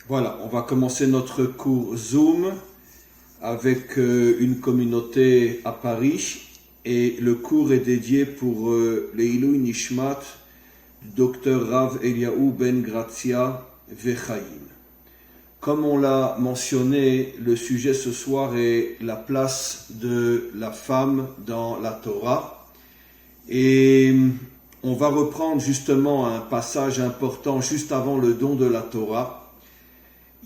Voilà, on va commencer notre cours Zoom avec une communauté à Paris et le cours est dédié pour les Ilui Nishmat du docteur Rav Eliaou Ben Grazia Vechaim. Comme on l'a mentionné, le sujet ce soir est la place de la femme dans la Torah et on va reprendre justement un passage important juste avant le don de la Torah.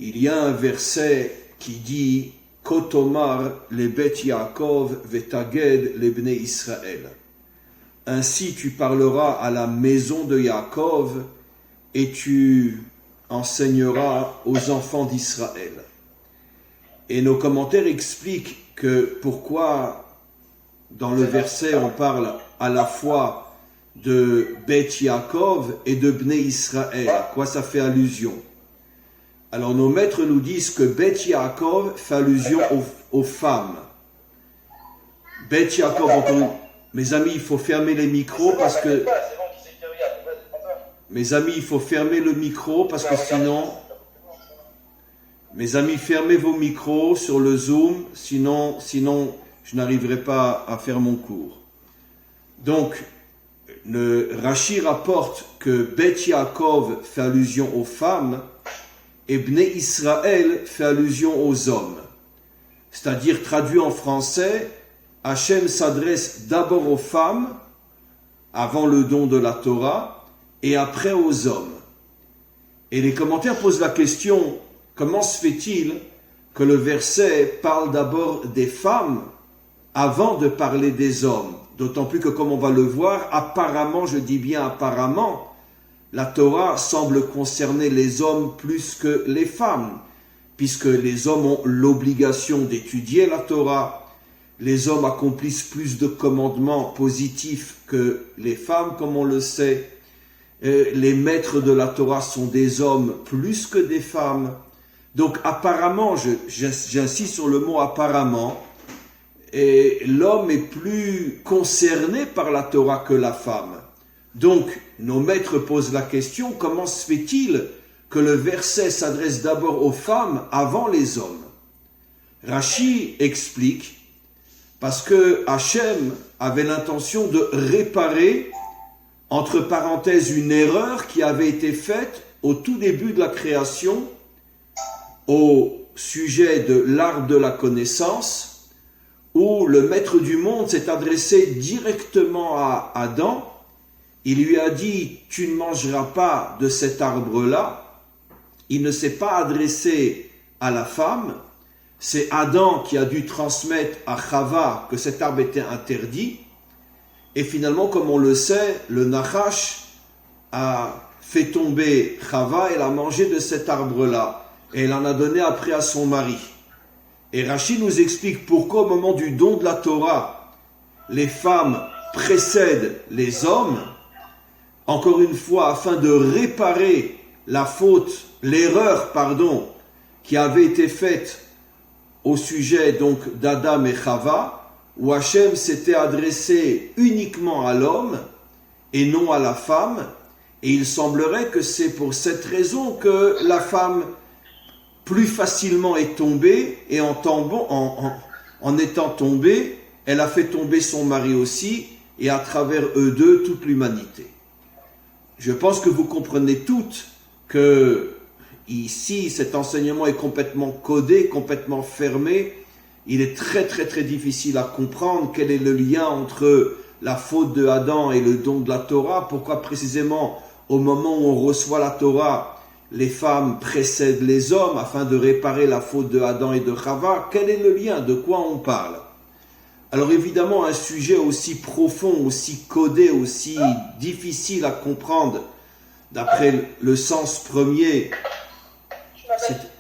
Il y a un verset qui dit « Kotomar le Bet Yaakov vetaged le Bnei Israël » Ainsi tu parleras à la maison de Yaakov et tu enseigneras aux enfants d'Israël. Et nos commentaires expliquent que pourquoi dans le verset on parle à la fois de Bet Yaakov et de Bnei Israël. À quoi ça fait allusion? Alors nos maîtres nous disent que Bet Yaakov fait allusion aux femmes. Bet Yaakov, mes amis, il faut fermer les micros parce que... Mes amis, il faut fermer le micro parce que sinon... Mes amis, fermez vos micros sur le Zoom, sinon je n'arriverai pas à faire mon cours. Donc, le Rashi rapporte que Bet Yaakov fait allusion aux femmes et Bnei Israël fait allusion aux hommes. C'est-à-dire, traduit en français, Hachem s'adresse d'abord aux femmes, avant le don de la Torah, et après aux hommes. Et les commentaires posent la question, comment se fait-il que le verset parle d'abord des femmes avant de parler des hommes? D'autant plus que, comme on va le voir, apparemment, je dis bien apparemment, la Torah semble concerner les hommes plus que les femmes, puisque les hommes ont l'obligation d'étudier la Torah, les hommes accomplissent plus de commandements positifs que les femmes, comme on le sait, les maîtres de la Torah sont des hommes plus que des femmes. Donc apparemment, j'insiste sur le mot apparemment, et l'homme est plus concerné par la Torah que la femme. Donc, nos maîtres posent la question, comment se fait-il que le verset s'adresse d'abord aux femmes avant les hommes? Rashi explique, parce que Hachem avait l'intention de réparer, entre parenthèses, une erreur qui avait été faite au tout début de la création, au sujet de l'arbre de la connaissance, où le maître du monde s'est adressé directement à Adam. Il lui a dit, tu ne mangeras pas de cet arbre-là. Il ne s'est pas adressé à la femme. C'est Adam qui a dû transmettre à Chava que cet arbre était interdit. Et finalement, comme on le sait, le Nachash a fait tomber Chava et elle a mangé de cet arbre-là. Et elle en a donné après à son mari. Et Rashi nous explique pourquoi au moment du don de la Torah, les femmes précèdent les hommes. Encore une fois, afin de réparer l'erreur, qui avait été faite au sujet donc d'Adam et Chava, où Hachem s'était adressé uniquement à l'homme et non à la femme, et il semblerait que c'est pour cette raison que la femme plus facilement est tombée, et en étant tombée, elle a fait tomber son mari aussi, et à travers eux deux, toute l'humanité. Je pense que vous comprenez toutes que ici, cet enseignement est complètement codé, complètement fermé. Il est très très très difficile à comprendre quel est le lien entre la faute de Adam et le don de la Torah. Pourquoi précisément au moment où on reçoit la Torah, les femmes précèdent les hommes afin de réparer la faute de Adam et de Chava? Quel est le lien? De quoi on parle? Alors évidemment, un sujet aussi profond, aussi codé, aussi difficile à comprendre d'après le sens premier,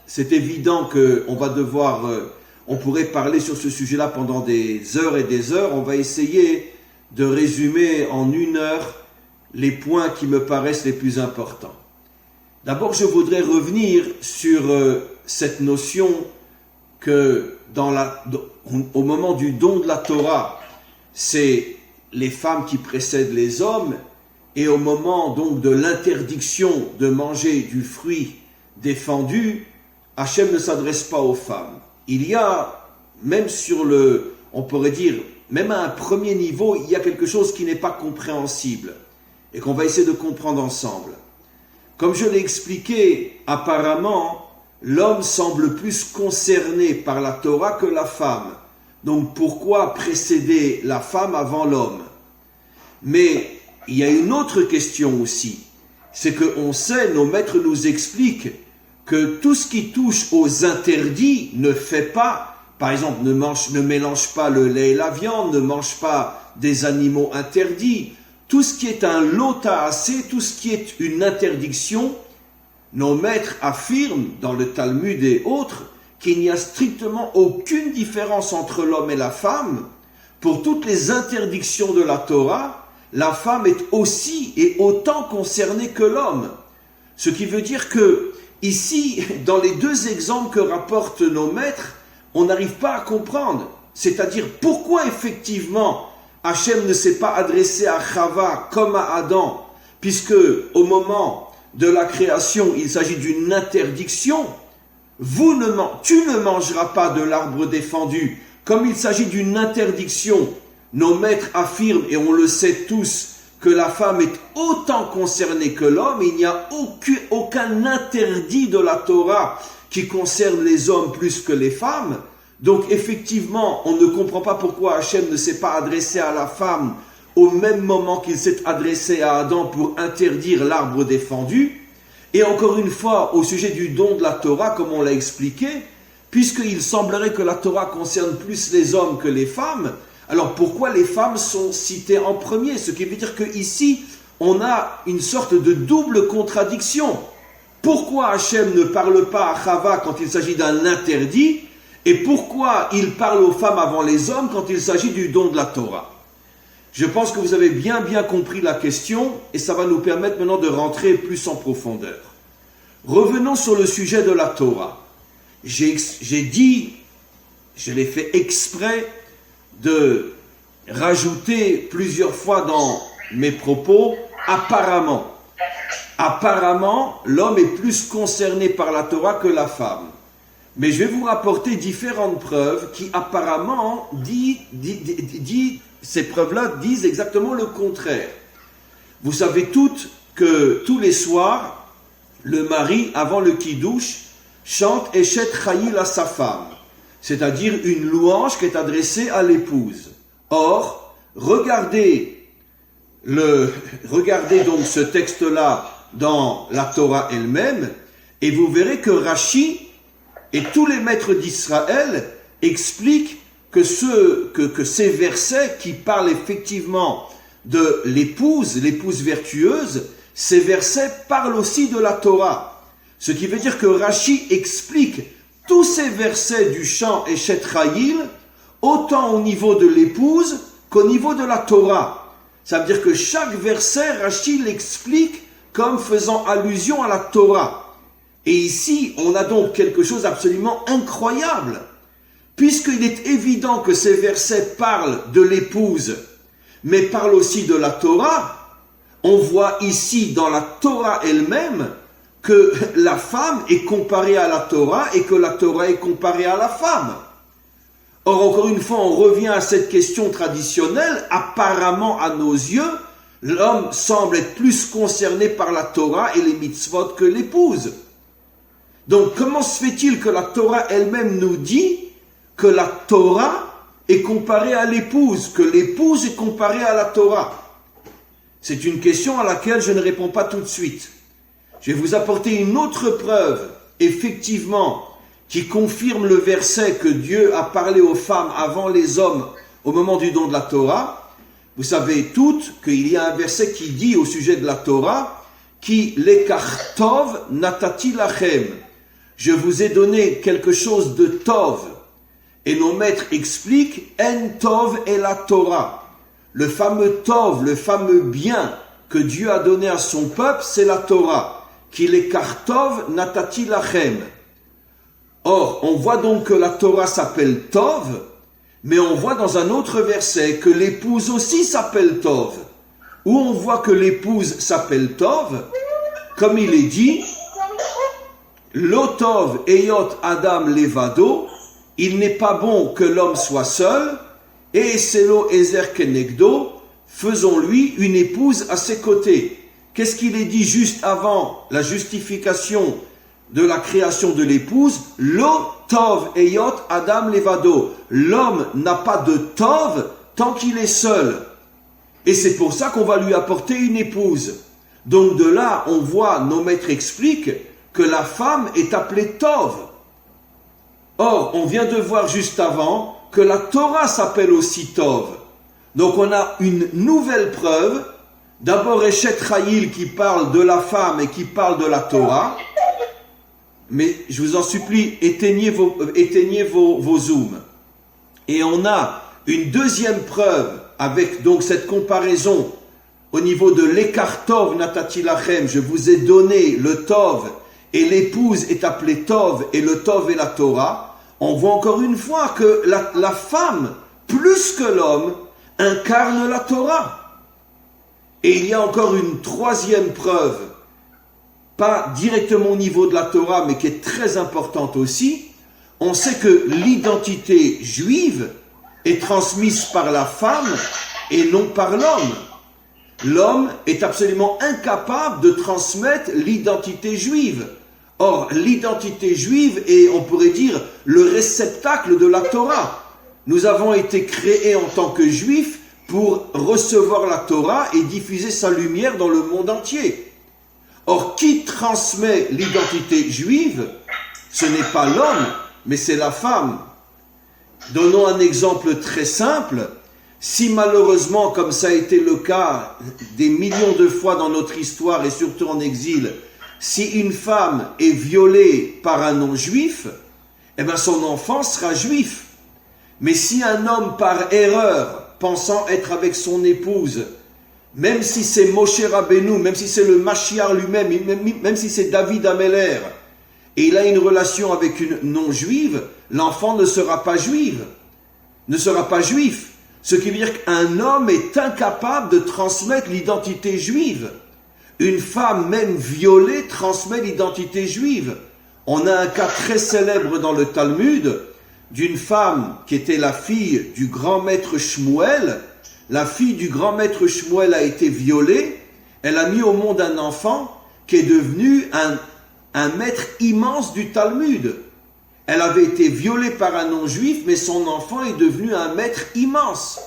c'est évident qu'on va devoir, on pourrait parler sur ce sujet-là pendant des heures et des heures. On va essayer de résumer en 1 heure les points qui me paraissent les plus importants. D'abord, je voudrais revenir sur cette notion que au moment du don de la Torah, c'est les femmes qui précèdent les hommes, et au moment donc de l'interdiction de manger du fruit défendue, Hachem ne s'adresse pas aux femmes. Il y a, même on pourrait dire, même à un premier niveau, il y a quelque chose qui n'est pas compréhensible et qu'on va essayer de comprendre ensemble. Comme je l'ai expliqué, apparemment, l'homme semble plus concerné par la Torah que la femme. Donc pourquoi précéder la femme avant l'homme? Mais il y a une autre question aussi. C'est qu'on sait, nos maîtres nous expliquent que tout ce qui touche aux interdits ne fait pas, par exemple, ne mélange pas le lait et la viande, ne mange pas des animaux interdits. Tout ce qui est un lota'asé, tout ce qui est une interdiction, nos maîtres affirment dans le Talmud et autres qu'il n'y a strictement aucune différence entre l'homme et la femme. Pour toutes les interdictions de la Torah, la femme est aussi et autant concernée que l'homme. Ce qui veut dire que, ici, dans les deux exemples que rapportent nos maîtres, on n'arrive pas à comprendre. C'est-à-dire, pourquoi effectivement Hachem ne s'est pas adressé à Chava comme à Adam, puisque au moment de la création, il s'agit d'une interdiction. Tu ne mangeras pas de l'arbre défendu. Comme il s'agit d'une interdiction, nos maîtres affirment, et on le sait tous, que la femme est autant concernée que l'homme. Il n'y a aucun interdit de la Torah qui concerne les hommes plus que les femmes. Donc effectivement, on ne comprend pas pourquoi Hachem ne s'est pas adressé à la femme au même moment qu'il s'est adressé à Adam pour interdire l'arbre défendu. Et encore une fois, au sujet du don de la Torah, comme on l'a expliqué, puisqu'il semblerait que la Torah concerne plus les hommes que les femmes, alors pourquoi les femmes sont citées en premier? Ce qui veut dire qu'ici, on a une sorte de double contradiction. Pourquoi Hachem ne parle pas à Chava quand il s'agit d'un interdit, et pourquoi il parle aux femmes avant les hommes quand il s'agit du don de la Torah? Je pense que vous avez bien compris la question, et ça va nous permettre maintenant de rentrer plus en profondeur. Revenons sur le sujet de la Torah. J'ai dit, je l'ai fait exprès de rajouter plusieurs fois dans mes propos, apparemment. Apparemment, l'homme est plus concerné par la Torah que la femme. Mais je vais vous rapporter différentes preuves qui apparemment ces preuves-là disent exactement le contraire. Vous savez toutes que tous les soirs, le mari, avant le kidouche, chante Eshet Chayil à sa femme, c'est-à-dire une louange qui est adressée à l'épouse. Or, regardez donc ce texte-là dans la Torah elle-même, et vous verrez que Rashi et tous les maîtres d'Israël expliquent que ces versets qui parlent effectivement de l'épouse vertueuse, ces versets parlent aussi de la Torah. Ce qui veut dire que Rashi explique tous ces versets du chant Eshet Chayil, autant au niveau de l'épouse qu'au niveau de la Torah. Ça veut dire que chaque verset, Rashi l'explique comme faisant allusion à la Torah. Et ici, on a donc quelque chose d'absolument incroyable. Puisqu'il est évident que ces versets parlent de l'épouse, mais parlent aussi de la Torah, on voit ici dans la Torah elle-même que la femme est comparée à la Torah et que la Torah est comparée à la femme. Or, encore une fois, on revient à cette question traditionnelle. Apparemment, à nos yeux, l'homme semble être plus concerné par la Torah et les mitzvot que l'épouse. Donc, comment se fait-il que la Torah elle-même nous dit que la Torah est comparée à l'épouse, que l'épouse est comparée à la Torah? C'est une question à laquelle je ne réponds pas tout de suite. Je vais vous apporter une autre preuve, effectivement, qui confirme le verset que Dieu a parlé aux femmes avant les hommes au moment du don de la Torah. Vous savez toutes qu'il y a un verset qui dit au sujet de la Torah, qui lekach tov natati lachem. Je vous ai donné quelque chose de tov. Et nos maîtres expliquent en tov et la Torah. Le fameux tov, le fameux bien que Dieu a donné à son peuple, c'est la Torah. Qui lekach tov natati lachem. Or, on voit donc que la Torah s'appelle tov, mais on voit dans un autre verset que l'épouse aussi s'appelle tov. Où on voit que l'épouse s'appelle tov, comme il est dit, Lotov eyot Adam levado, il n'est pas bon que l'homme soit seul, et selo ezer kenegdo, faisons-lui une épouse à ses côtés. Qu'est-ce qu'il est dit juste avant la justification de la création de l'épouse? Lotov eyot Adam levado. L'homme n'a pas de tov tant qu'il est seul. Et c'est pour ça qu'on va lui apporter une épouse. Donc de là, on voit, nos maîtres expliquent que la femme est appelée tov. Or, on vient de voir juste avant que la Torah s'appelle aussi tov. Donc on a une nouvelle preuve. D'abord Eshet Chayil qui parle de la femme et qui parle de la Torah. Mais je vous en supplie, éteignez vos zooms. Et on a une deuxième preuve avec donc cette comparaison au niveau de l'écart tov natati lachem. Je vous ai donné le tov et l'épouse est appelée tov et le tov est la Torah. On voit encore une fois que la femme, plus que l'homme, incarne la Torah. Et il y a encore une troisième preuve, pas directement au niveau de la Torah, mais qui est très importante aussi. On sait que l'identité juive est transmise par la femme et non par l'homme. L'homme est absolument incapable de transmettre l'identité juive. Or, l'identité juive est, on pourrait dire, le réceptacle de la Torah. Nous avons été créés en tant que juifs pour recevoir la Torah et diffuser sa lumière dans le monde entier. Or, qui transmet l'identité juive? Ce n'est pas l'homme, mais c'est la femme. Donnons un exemple très simple. Si malheureusement, comme ça a été le cas des millions de fois dans notre histoire et surtout en exil, si une femme est violée par un non-juif, eh bien son enfant sera juif. Mais si un homme par erreur, pensant être avec son épouse, même si c'est Moshe Rabbeinu, même si c'est le Mashiach lui-même, même si c'est David Ameller, et il a une relation avec une non-juive, l'enfant ne sera pas juif. Ce qui veut dire qu'un homme est incapable de transmettre l'identité juive. Une femme, même violée, transmet l'identité juive. On a un cas très célèbre dans le Talmud d'une femme qui était la fille du grand maître Shmuel. La fille du grand maître Shmuel a été violée. Elle a mis au monde un enfant qui est devenu un maître immense du Talmud. Elle avait été violée par un non-juif, mais son enfant est devenu un maître immense.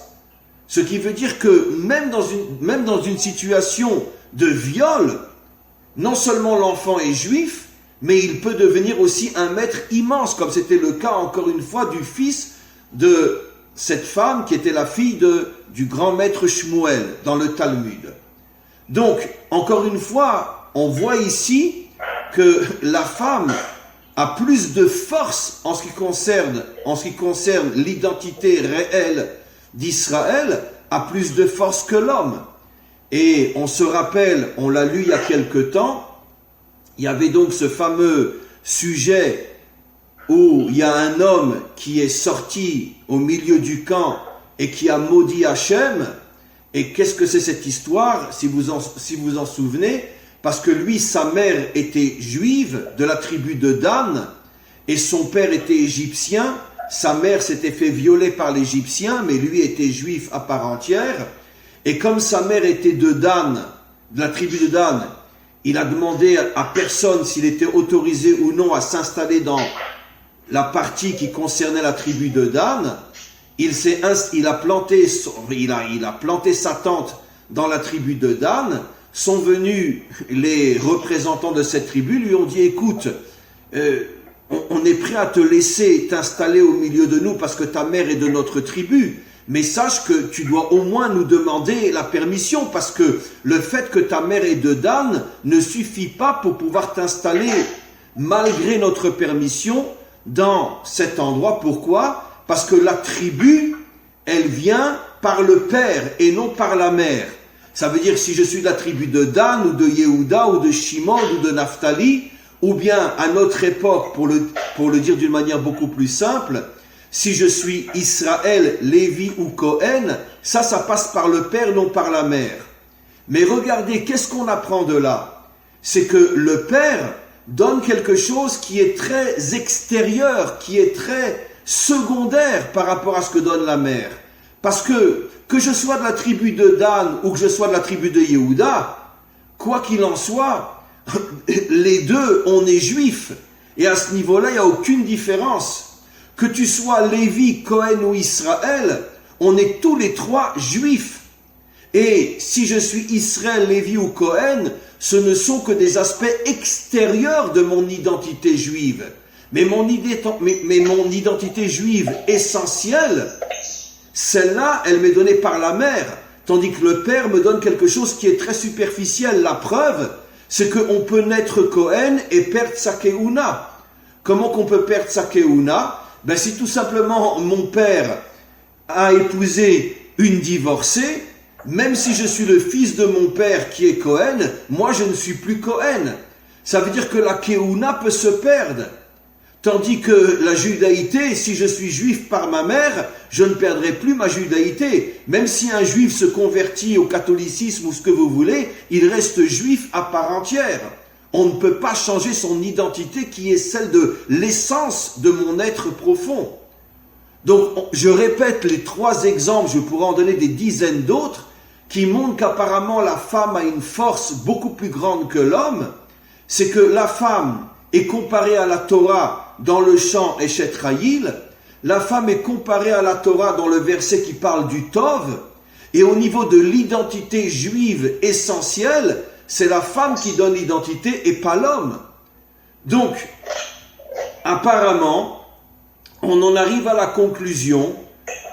Ce qui veut dire que même dans une situation de viol, non seulement l'enfant est juif, mais il peut devenir aussi un maître immense, comme c'était le cas encore une fois du fils de cette femme qui était la fille du grand maître Shmuel dans le Talmud. Donc, encore une fois, on voit ici que la femme a plus de force en ce qui concerne l'identité réelle d'Israël, a plus de force que l'homme. Et on se rappelle, on l'a lu il y a quelque temps, il y avait donc ce fameux sujet où il y a un homme qui est sorti au milieu du camp et qui a maudit Hachem. Et qu'est-ce que c'est cette histoire, si vous en souvenez? Parce que lui, sa mère était juive de la tribu de Dan et son père était égyptien. Sa mère s'était fait violer par l'Égyptien, mais lui était juif à part entière. Et comme sa mère était de Dan, de la tribu de Dan, il a demandé à personne s'il était autorisé ou non à s'installer dans la partie qui concernait la tribu de Dan. Il a planté sa tente dans la tribu de Dan. Sont venus les représentants de cette tribu, lui ont dit, écoute, on est prêt à te laisser t'installer au milieu de nous parce que ta mère est de notre tribu, mais sache que tu dois au moins nous demander la permission parce que le fait que ta mère est de Dan ne suffit pas pour pouvoir t'installer malgré notre permission dans cet endroit. Pourquoi? Parce que la tribu, elle vient par le père et non par la mère. Ça veut dire si je suis de la tribu de Dan ou de Yehuda ou de Shimon ou de Naphtali, ou bien à notre époque, pour le dire d'une manière beaucoup plus simple, si je suis Israël, Lévi ou Cohen, ça passe par le père, non par la mère. Mais regardez, qu'est-ce qu'on apprend de là? C'est que le père donne quelque chose qui est très extérieur, qui est très secondaire par rapport à ce que donne la mère. Parce que je sois de la tribu de Dan ou que je sois de la tribu de Yehuda, quoi qu'il en soit, les deux, on est juifs. Et à ce niveau-là, il n'y a aucune différence. Que tu sois Lévi, Cohen ou Israël, on est tous les trois juifs. Et si je suis Israël, Lévi ou Cohen, ce ne sont que des aspects extérieurs de mon identité juive. Mais mon identité juive essentielle, celle-là, elle m'est donnée par la mère, tandis que le père me donne quelque chose qui est très superficiel. La preuve, c'est qu'on peut naître Cohen et perdre sa keuna. Comment qu'on peut perdre sa keuna? Ben, si tout simplement mon père a épousé une divorcée, même si je suis le fils de mon père qui est Cohen, moi je ne suis plus Cohen. Ça veut dire que la keuna peut se perdre. Tandis que la judaïté, si je suis juif par ma mère, je ne perdrai plus ma judaïté. Même si un juif se convertit au catholicisme ou ce que vous voulez, il reste juif à part entière. On ne peut pas changer son identité qui est celle de l'essence de mon être profond. Donc, je répète les trois exemples, je pourrais en donner des dizaines d'autres, qui montrent qu'apparemment la femme a une force beaucoup plus grande que l'homme. C'est que la femme est comparée à la Torah dans le chant Eshet Ra'il, la femme est comparée à la Torah dans le verset qui parle du Tov, et au niveau de l'identité juive essentielle, c'est la femme qui donne l'identité et pas l'homme. Donc, apparemment, on en arrive à la conclusion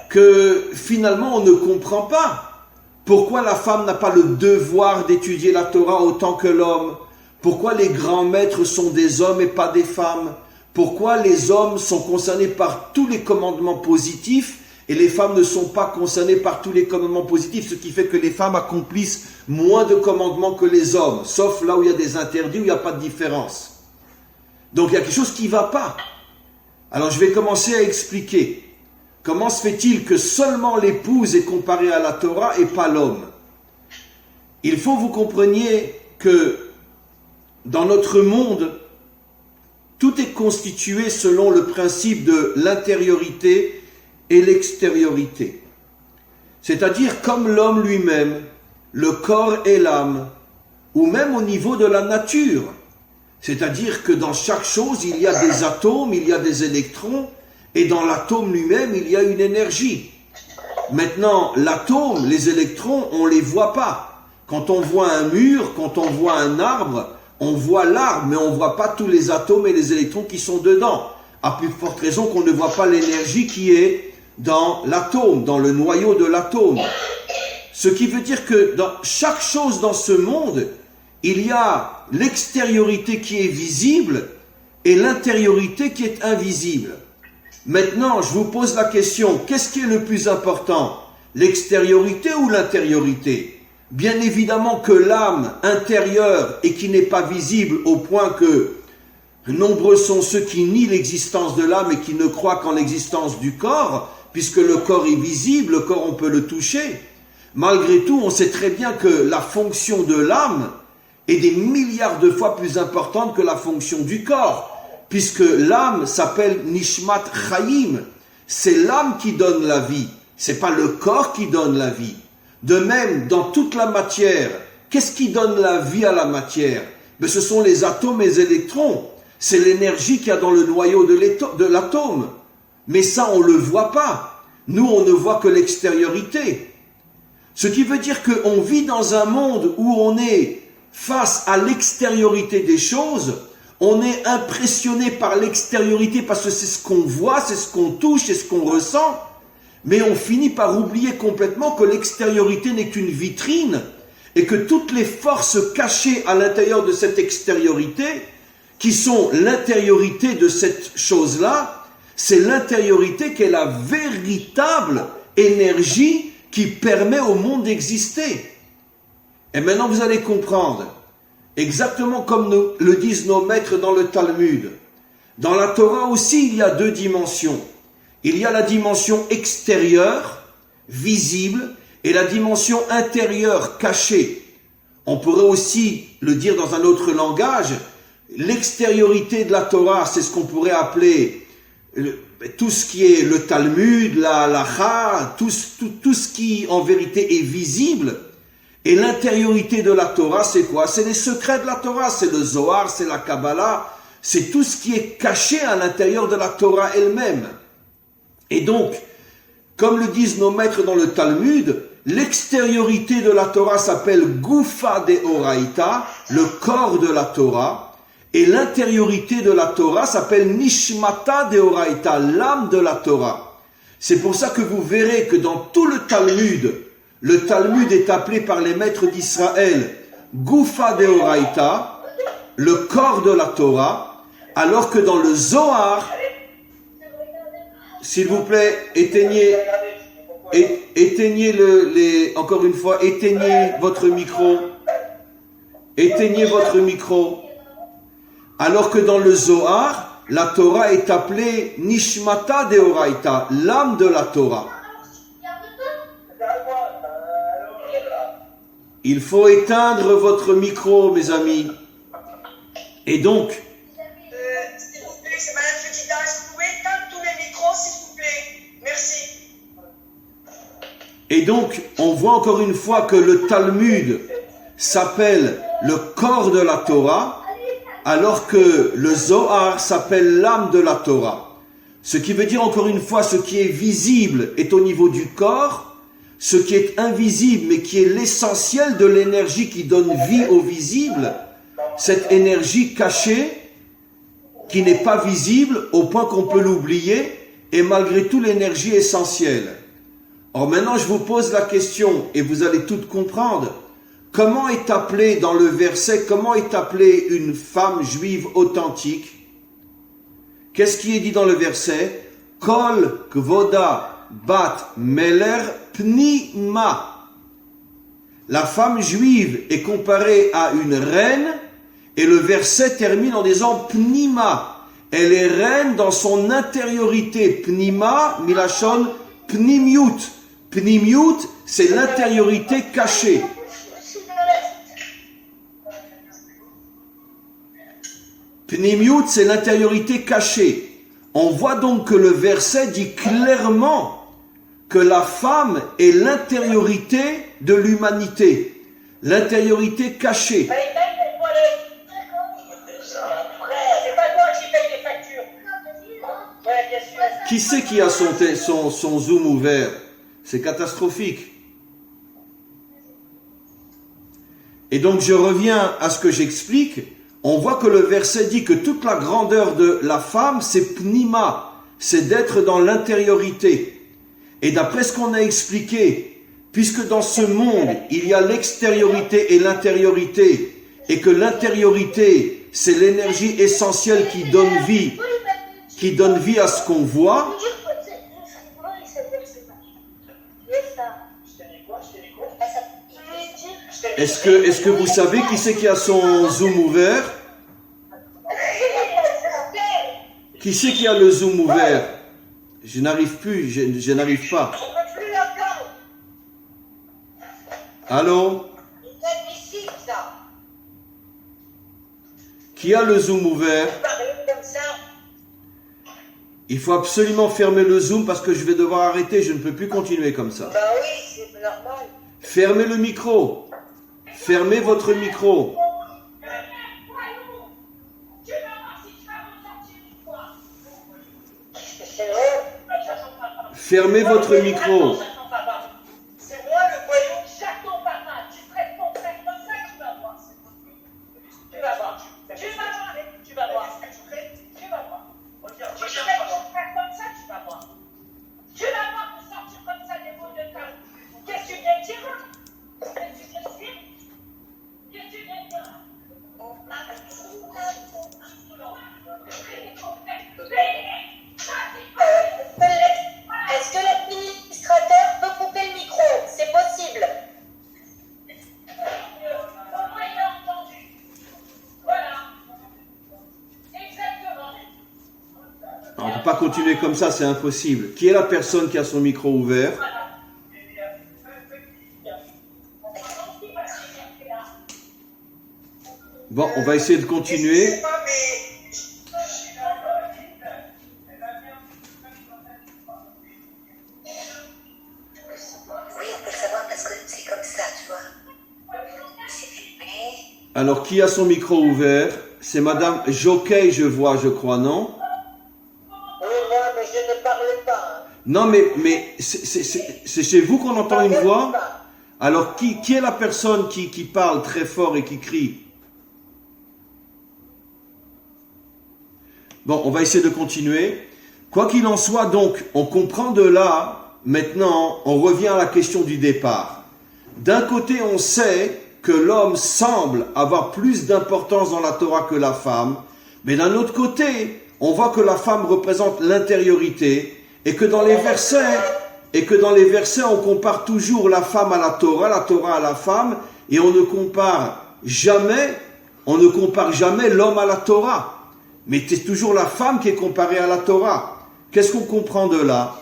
que finalement on ne comprend pas pourquoi la femme n'a pas le devoir d'étudier la Torah autant que l'homme. Pourquoi les grands maîtres sont des hommes et pas des femmes? Pourquoi les hommes sont concernés par tous les commandements positifs et les femmes ne sont pas concernées par tous les commandements positifs, ce qui fait que les femmes accomplissent moins de commandements que les hommes, sauf là où il y a des interdits, où il n'y a pas de différence. Donc il y a quelque chose qui ne va pas. Alors je vais commencer à expliquer. Comment se fait-il que seulement l'épouse est comparée à la Torah et pas l'homme? Il faut que vous compreniez que dans notre monde, tout est constitué selon le principe de l'intériorité et l'extériorité. C'est-à-dire comme l'homme lui-même, le corps et l'âme, ou même au niveau de la nature. C'est-à-dire que dans chaque chose, il y a des atomes, il y a des électrons, et dans l'atome lui-même, il y a une énergie. Maintenant, l'atome, les électrons, on ne les voit pas. Quand on voit un mur, quand on voit un arbre, on voit l'arbre, mais on ne voit pas tous les atomes et les électrons qui sont dedans. À plus forte raison qu'on ne voit pas l'énergie qui est dans l'atome, dans le noyau de l'atome. Ce qui veut dire que dans chaque chose dans ce monde, il y a l'extériorité qui est visible et l'intériorité qui est invisible. Maintenant, je vous pose la question, qu'est-ce qui est le plus important? L'extériorité ou l'intériorité? Bien évidemment que l'âme intérieure et qui n'est pas visible au point que nombreux sont ceux qui nient l'existence de l'âme et qui ne croient qu'en l'existence du corps, puisque le corps est visible, le corps on peut le toucher. Malgré tout, on sait très bien que la fonction de l'âme est des milliards de fois plus importante que la fonction du corps, puisque l'âme s'appelle Nishmat Chaim. C'est l'âme qui donne la vie, c'est pas le corps qui donne la vie. De même, dans toute la matière, qu'est-ce qui donne la vie à la matière? Mais ce sont les atomes et les électrons. C'est l'énergie qu'il y a dans le noyau de l'atome. Mais ça, on ne le voit pas. Nous, on ne voit que l'extériorité. Ce qui veut dire qu'on vit dans un monde où on est face à l'extériorité des choses, on est impressionné par l'extériorité parce que c'est ce qu'on voit, c'est ce qu'on touche, c'est ce qu'on ressent. Mais on finit par oublier complètement que l'extériorité n'est qu'une vitrine et que toutes les forces cachées à l'intérieur de cette extériorité, qui sont l'intériorité de cette chose-là, c'est l'intériorité qui est la véritable énergie qui permet au monde d'exister. Et maintenant vous allez comprendre, exactement comme le disent nos maîtres dans le Talmud. Dans la Torah aussi, il y a deux dimensions. Il y a la dimension extérieure, visible, et la dimension intérieure, cachée. On pourrait aussi le dire dans un autre langage, l'extériorité de la Torah, c'est ce qu'on pourrait appeler tout ce qui est le Talmud, la Halacha, tout ce qui en vérité est visible. Et l'intériorité de la Torah, c'est quoi? C'est les secrets de la Torah, c'est le Zohar, c'est la Kabbalah, c'est tout ce qui est caché à l'intérieur de la Torah elle-même. Et donc, comme le disent nos maîtres dans le Talmud, l'extériorité de la Torah s'appelle Gufa de Oraita, le corps de la Torah, et l'intériorité de la Torah s'appelle Nishmata de Oraita, l'âme de la Torah. C'est pour ça que vous verrez que dans tout le Talmud est appelé par les maîtres d'Israël Gufa de Oraita, le corps de la Torah, alors que dans le Zohar, s'il vous plaît, éteignez encore une fois, éteignez votre micro. Éteignez votre micro. Alors que dans le Zohar, la Torah est appelée Nishmata de Oraita, l'âme de la Torah. Il faut éteindre votre micro, mes amis. Et donc, s'il vous plaît, c'est Madame Fekida, est-ce que vous pouvez éteindre tous les micros, s'il vous plaît? Merci. Et donc, on voit encore une fois que le Talmud s'appelle le corps de la Torah, alors que le Zohar s'appelle l'âme de la Torah. Ce qui veut dire encore une fois, ce qui est visible est au niveau du corps, ce qui est invisible, mais qui est l'essentiel de l'énergie qui donne vie au visible, cette énergie cachée, qui n'est pas visible au point qu'on peut l'oublier, est malgré tout l'énergie essentielle. Or maintenant, je vous pose la question, et vous allez tout comprendre. Comment est appelée dans le verset, comment est appelée une femme juive authentique? Qu'est-ce qui est dit dans le verset? Kol kvoda bat meler pnima. La femme juive est comparée à une reine, et le verset termine en disant pnima. Elle est reine dans son intériorité. Pnima, milachon, pnimiut. Pnimiut, c'est l'intériorité cachée. Pnimiut, c'est l'intériorité cachée. On voit donc que le verset dit clairement que la femme est l'intériorité de l'humanité. L'intériorité cachée. Qui c'est qui a son zoom ouvert? C'est catastrophique. Et donc je reviens à ce que j'explique. On voit que le verset dit que toute la grandeur de la femme, c'est pnima, c'est d'être dans l'intériorité. Et d'après ce qu'on a expliqué, puisque dans ce monde, il y a l'extériorité et l'intériorité, et que l'intériorité, c'est l'énergie essentielle qui donne vie à ce qu'on voit, est-ce que vous savez qui c'est qui a son zoom ouvert? Qui c'est qui a le zoom ouvert? Je n'arrive plus, je n'arrive pas. Allô? Qui a le zoom ouvert? Il faut absolument fermer le zoom parce que je vais devoir arrêter, je ne peux plus continuer comme ça. Bah oui, c'est normal. Fermez le micro. Fermez votre micro. Fermez votre micro. C'est moi le voyou. Chaque ton papa, tu traites ton frère comme ça, tu vas voir. Tu vas voir. Tu vas voir. Tu vas voir. Tu traites ton frère comme ça, tu vas voir. Tu vas voir pour sortir comme ça des mots de ta. Qu'est-ce que tu viens de dire? Qu'est-ce que tu viens de dire? Qu'est-ce que tu viens de dire? Est-ce que l'administrateur peut couper le micro? C'est possible. On ne peut pas continuer comme ça, c'est impossible. Qui est la personne qui a son micro ouvert? Bon, on va essayer de continuer. Mais Alors, qui a son micro ouvert? C'est Madame Jockey, je vois, je crois, non? Oui, moi, mais je ne parlais pas. Hein. Non, mais c'est chez vous qu'on entend une voix? Alors, qui est la personne qui parle très fort et qui crie? Bon, on va essayer de continuer. Quoi qu'il en soit, donc, on comprend de là, maintenant, on revient à la question du départ. D'un côté, on sait que l'homme semble avoir plus d'importance dans la Torah que la femme, mais d'un autre côté, on voit que la femme représente l'intériorité et que dans les versets, on compare toujours la femme à la Torah à la femme, et on ne compare jamais l'homme à la Torah. Mais c'est toujours la femme qui est comparée à la Torah. Qu'est-ce qu'on comprend de là?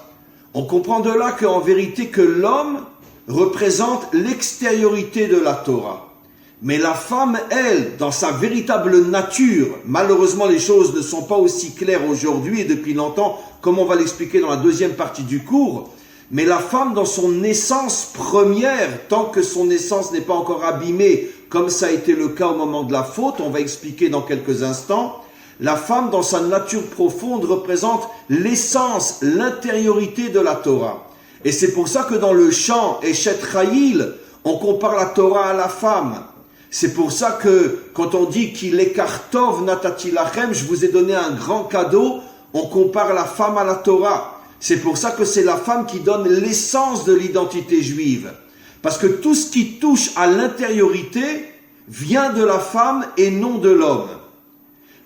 On comprend de là qu'en vérité que l'homme représente l'extériorité de la Torah. Mais la femme, elle, dans sa véritable nature, malheureusement les choses ne sont pas aussi claires aujourd'hui et depuis longtemps, comme on va l'expliquer dans la deuxième partie du cours, mais la femme dans son essence première, tant que son essence n'est pas encore abîmée, comme ça a été le cas au moment de la faute, on va expliquer dans quelques instants, la femme dans sa nature profonde représente l'essence, l'intériorité de la Torah. Et c'est pour ça que dans le chant Eshet Chayil, on compare la Torah à la femme. C'est pour ça que quand on dit qu'il est Kartov Natati Lachem, je vous ai donné un grand cadeau, on compare la femme à la Torah. C'est pour ça que c'est la femme qui donne l'essence de l'identité juive. Parce que tout ce qui touche à l'intériorité vient de la femme et non de l'homme.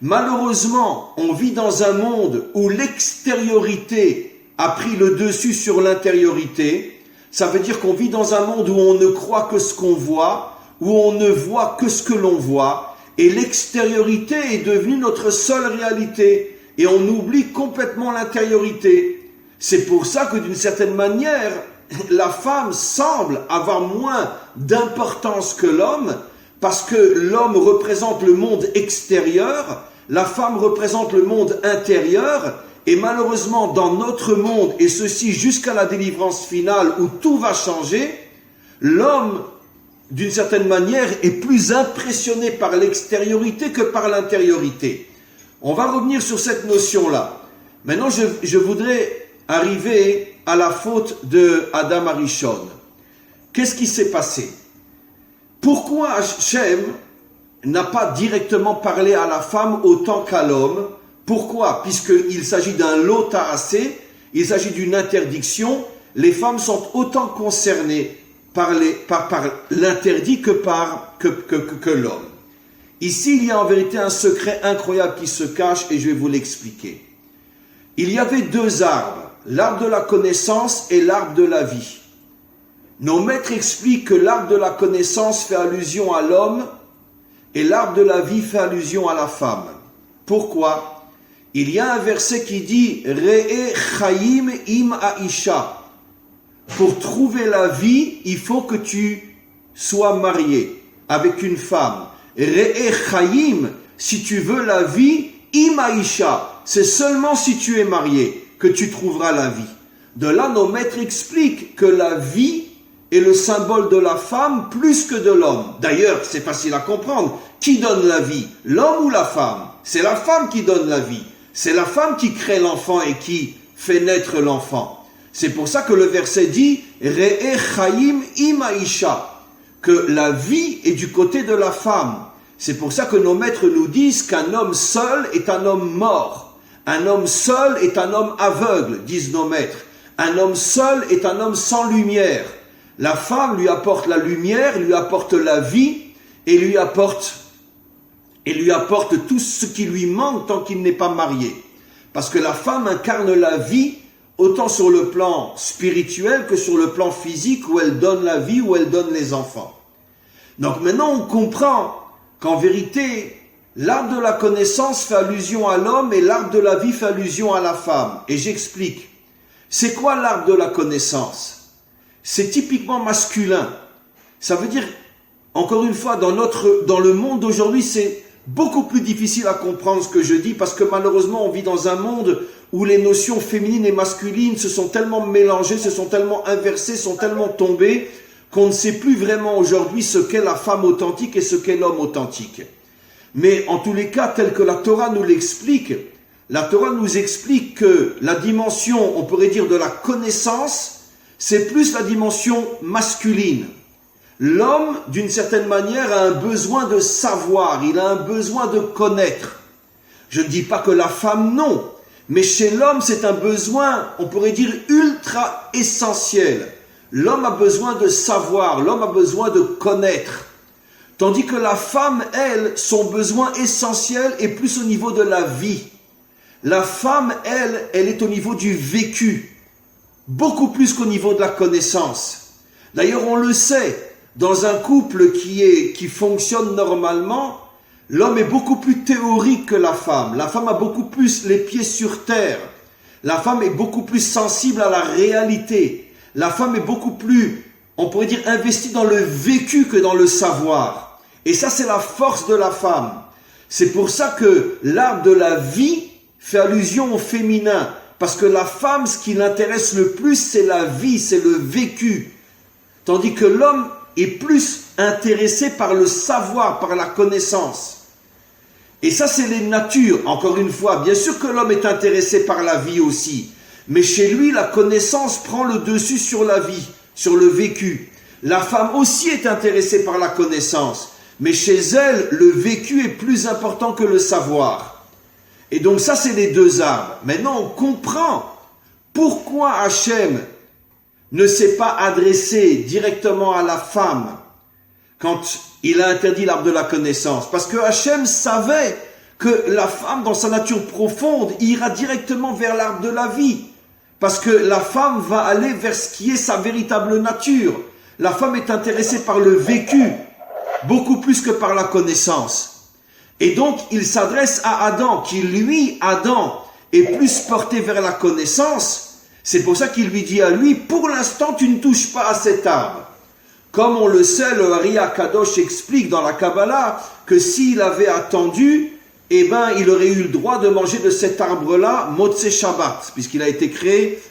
Malheureusement, on vit dans un monde où l'extériorité a pris le dessus sur l'intériorité. Ça veut dire qu'on vit dans un monde où on ne croit que ce qu'on voit, où on ne voit que ce que l'on voit, et l'extériorité est devenue notre seule réalité, et on oublie complètement l'intériorité. C'est pour ça que d'une certaine manière, la femme semble avoir moins d'importance que l'homme, parce que l'homme représente le monde extérieur, la femme représente le monde intérieur, et malheureusement dans notre monde, et ceci jusqu'à la délivrance finale où tout va changer, l'homme, d'une certaine manière, est plus impressionné par l'extériorité que par l'intériorité. On va revenir sur cette notion-là. Maintenant, je voudrais arriver à la faute de Adam Arishon. Qu'est-ce qui s'est passé? Pourquoi Hachem n'a pas directement parlé à la femme autant qu'à l'homme? Pourquoi? Puisqu'il s'agit d'un lot tarassé, il s'agit d'une interdiction, les femmes sont autant concernées par l'interdit que l'homme. Ici, il y a en vérité un secret incroyable qui se cache et je vais vous l'expliquer. Il y avait deux arbres, l'arbre de la connaissance et l'arbre de la vie. Nos maîtres expliquent que l'arbre de la connaissance fait allusion à l'homme et l'arbre de la vie fait allusion à la femme. Pourquoi? Il y a un verset qui dit « Re'e chayim im aisha » pour trouver la vie, il faut que tu sois marié avec une femme. Re'e chayim, si tu veux la vie, im aisha, c'est seulement si tu es marié que tu trouveras la vie. De là, nos maîtres expliquent que la vie est le symbole de la femme plus que de l'homme. D'ailleurs, c'est facile à comprendre. Qui donne la vie? L'homme ou la femme? C'est la femme qui donne la vie. C'est la femme qui crée l'enfant et qui fait naître l'enfant. C'est pour ça que le verset dit « Re'e chayim im aisha » que la vie est du côté de la femme. C'est pour ça que nos maîtres nous disent qu'un homme seul est un homme mort. Un homme seul est un homme aveugle, disent nos maîtres. Un homme seul est un homme sans lumière. La femme lui apporte la lumière, lui apporte la vie et lui apporte tout ce qui lui manque tant qu'il n'est pas marié. Parce que la femme incarne la vie autant sur le plan spirituel que sur le plan physique où elle donne la vie, où elle donne les enfants. Donc maintenant on comprend qu'en vérité, l'arbre de la connaissance fait allusion à l'homme et l'arbre de la vie fait allusion à la femme. Et j'explique. C'est quoi l'arbre de la connaissance? C'est typiquement masculin. Ça veut dire, encore une fois, dans le monde d'aujourd'hui, c'est beaucoup plus difficile à comprendre ce que je dis parce que malheureusement, on vit dans un monde où les notions féminines et masculines se sont tellement mélangées, se sont tellement inversées, sont tellement tombées qu'on ne sait plus vraiment aujourd'hui ce qu'est la femme authentique et ce qu'est l'homme authentique. Mais en tous les cas, tel que la Torah nous l'explique, la Torah nous explique que la dimension, on pourrait dire, de la connaissance, c'est plus la dimension masculine. L'homme, d'une certaine manière, a un besoin de savoir, il a un besoin de connaître. Je ne dis pas que la femme, non, mais chez l'homme, c'est un besoin, on pourrait dire, ultra essentiel. L'homme a besoin de savoir, l'homme a besoin de connaître. Tandis que la femme, elle, son besoin essentiel est plus au niveau de la vie. La femme, elle est au niveau du vécu, beaucoup plus qu'au niveau de la connaissance. D'ailleurs, on le sait, dans un couple qui fonctionne normalement, l'homme est beaucoup plus théorique que la femme. La femme a beaucoup plus les pieds sur terre. La femme est beaucoup plus sensible à la réalité. La femme est beaucoup plus, on pourrait dire, investie dans le vécu que dans le savoir. Et ça, c'est la force de la femme. C'est pour ça que l'arbre de la vie fait allusion au féminin. Parce que la femme, ce qui l'intéresse le plus, c'est la vie, c'est le vécu. Tandis que l'homme est plus intéressé par le savoir, par la connaissance. Et ça, c'est les natures. Encore une fois, bien sûr que l'homme est intéressé par la vie aussi. Mais chez lui, la connaissance prend le dessus sur la vie, sur le vécu. La femme aussi est intéressée par la connaissance. Mais chez elle, le vécu est plus important que le savoir. Et donc ça, c'est les deux arbres. Maintenant, on comprend pourquoi Hachem ne s'est pas adressé directement à la femme quand il a interdit l'arbre de la connaissance. Parce que Hachem savait que la femme, dans sa nature profonde, ira directement vers l'arbre de la vie. Parce que la femme va aller vers ce qui est sa véritable nature. La femme est intéressée par le vécu, beaucoup plus que par la connaissance. Et donc, il s'adresse à Adam, qui lui, Adam, est plus porté vers la connaissance. C'est pour ça qu'il lui dit à lui, pour l'instant, tu ne touches pas à cet arbre. Comme on le sait, le Ari HaKadosh explique dans la Kabbalah que s'il avait attendu, eh ben, il aurait eu le droit de manger de cet arbre-là, Motzei Shabbat, puisqu'il a été créé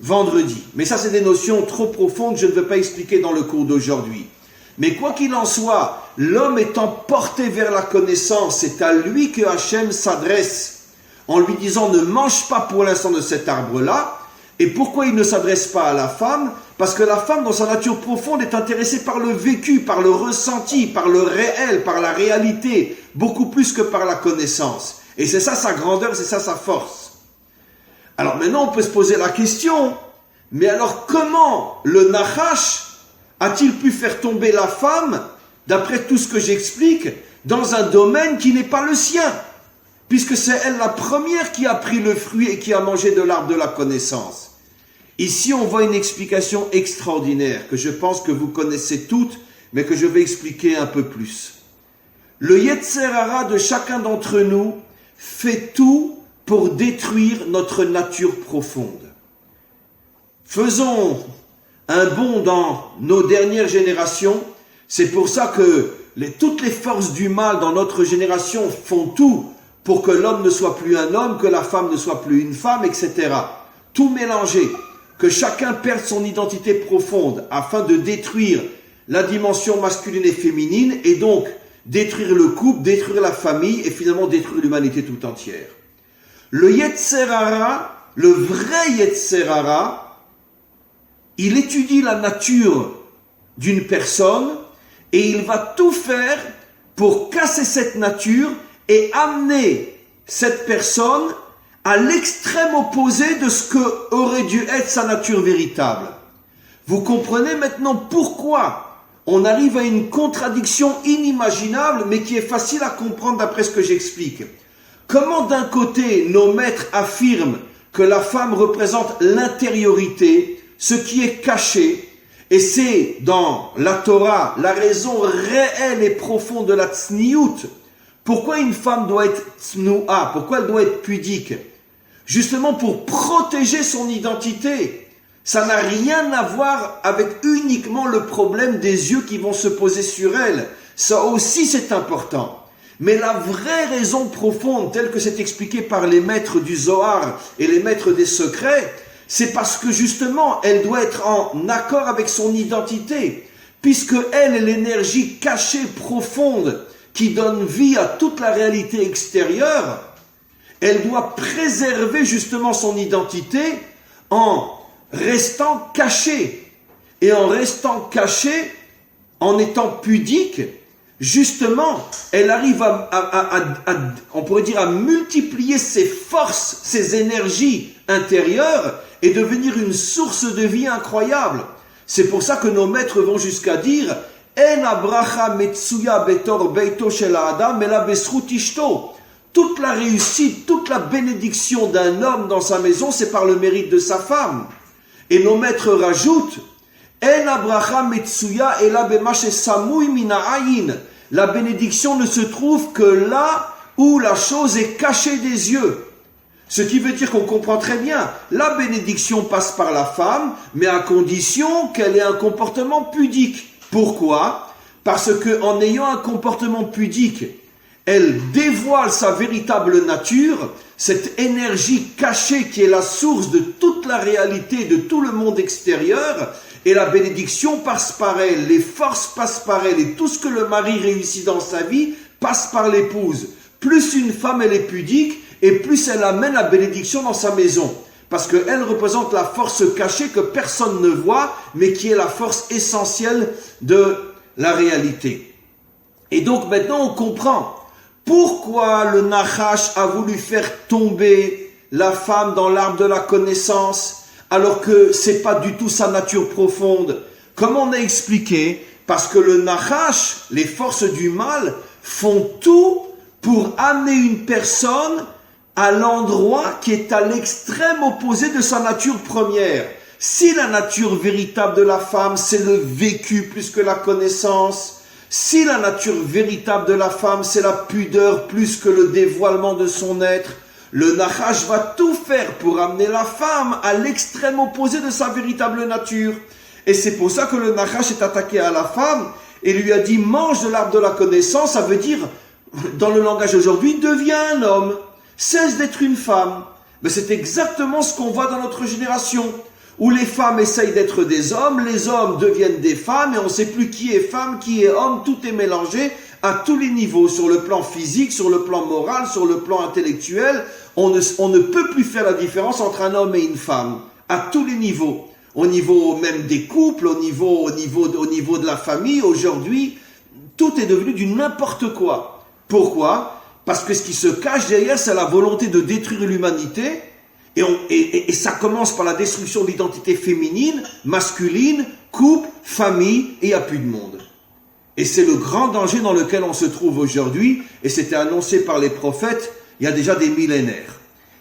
vendredi. Mais ça, c'est des notions trop profondes, je ne veux pas expliquer dans le cours d'aujourd'hui. Mais quoi qu'il en soit, l'homme étant porté vers la connaissance, c'est à lui que Hachem s'adresse en lui disant ne mange pas pour l'instant de cet arbre-là. Et pourquoi il ne s'adresse pas à la femme? Parce que la femme, dans sa nature profonde, est intéressée par le vécu, par le ressenti, par le réel, par la réalité, beaucoup plus que par la connaissance. Et c'est ça sa grandeur, c'est ça sa force. Alors maintenant, on peut se poser la question, mais alors comment le Nachash a-t-il pu faire tomber la femme, d'après tout ce que j'explique, dans un domaine qui n'est pas le sien? Puisque c'est elle la première qui a pris le fruit et qui a mangé de l'arbre de la connaissance. Ici, on voit une explication extraordinaire que je pense que vous connaissez toutes, mais que je vais expliquer un peu plus. Le Yetzer Hara de chacun d'entre nous fait tout pour détruire notre nature profonde. Faisons un bond dans nos dernières générations. C'est pour ça que toutes les forces du mal dans notre génération font tout pour que l'homme ne soit plus un homme, que la femme ne soit plus une femme, etc. Tout mélangé, que chacun perde son identité profonde afin de détruire la dimension masculine et féminine et donc détruire le couple, détruire la famille et finalement détruire l'humanité tout entière. Le Yetzer Hara, le vrai Yetzer Hara, il étudie la nature d'une personne et il va tout faire pour casser cette nature et amener cette personne à l'extrême opposé de ce que aurait dû être sa nature véritable. Vous comprenez maintenant pourquoi on arrive à une contradiction inimaginable, mais qui est facile à comprendre d'après ce que j'explique. Comment d'un côté nos maîtres affirment que la femme représente l'intériorité, ce qui est caché, et c'est dans la Torah la raison réelle et profonde de la tsniout. Pourquoi une femme doit être tsnoua? Pourquoi elle doit être pudique? Justement pour protéger son identité. Ça n'a rien à voir avec uniquement le problème des yeux qui vont se poser sur elle. Ça aussi c'est important. Mais la vraie raison profonde, telle que c'est expliqué par les maîtres du Zohar et les maîtres des secrets, c'est parce que justement elle doit être en accord avec son identité. puisque elle est l'énergie cachée profonde qui donne vie à toute la réalité extérieure, elle doit préserver justement son identité en restant cachée. Et en restant cachée, en étant pudique, justement, elle arrive on pourrait dire, à multiplier ses forces, ses énergies intérieures et devenir une source de vie incroyable. C'est pour ça que nos maîtres vont jusqu'à dire En abracha metsuya betor beito shel ha'adam ela bezchut ishto. Toute la réussite, toute la bénédiction d'un homme dans sa maison, c'est par le mérite de sa femme. Et nos maîtres rajoutent En abracha metsuya ela bema shesamui min ha'ayin. La bénédiction ne se trouve que là où la chose est cachée des yeux. Ce qui veut dire qu'on comprend très bien, la bénédiction passe par la femme, mais à condition qu'elle ait un comportement pudique. Pourquoi ? Parce qu'en ayant un comportement pudique, elle dévoile sa véritable nature, cette énergie cachée qui est la source de toute la réalité, de tout le monde extérieur, et la bénédiction passe par elle, les forces passent par elle, et tout ce que le mari réussit dans sa vie passe par l'épouse. Plus une femme elle est pudique, et plus elle amène la bénédiction dans sa maison. Parce qu'elle représente la force cachée que personne ne voit, mais qui est la force essentielle de la réalité. Et donc maintenant on comprend pourquoi le Nachash a voulu faire tomber la femme dans l'arbre de la connaissance, alors que c'est pas du tout sa nature profonde. Comme on a expliqué, parce que le Nachash, les forces du mal, font tout pour amener une personne à l'endroit qui est à l'extrême opposé de sa nature première. Si la nature véritable de la femme, c'est le vécu plus que la connaissance, si la nature véritable de la femme, c'est la pudeur plus que le dévoilement de son être, le Nachash va tout faire pour amener la femme à l'extrême opposé de sa véritable nature. Et c'est pour ça que le Nachash est attaqué à la femme et lui a dit « mange de l'arbre de la connaissance », ça veut dire, dans le langage aujourd'hui, « deviens un homme ». Cesse d'être une femme. Mais c'est exactement ce qu'on voit dans notre génération, où les femmes essayent d'être des hommes, les hommes deviennent des femmes, et on ne sait plus qui est femme, qui est homme, tout est mélangé à tous les niveaux, sur le plan physique, sur le plan moral, sur le plan intellectuel. On ne peut plus faire la différence entre un homme et une femme, à tous les niveaux. Au niveau même des couples, au niveau de la famille, aujourd'hui, tout est devenu du n'importe quoi. Pourquoi ? Parce que ce qui se cache derrière, c'est la volonté de détruire l'humanité. Et ça commence par la destruction de l'identité féminine, masculine, couple, famille, et il n'y a plus de monde. Et c'est le grand danger dans lequel on se trouve aujourd'hui, et c'était annoncé par les prophètes il y a déjà des millénaires.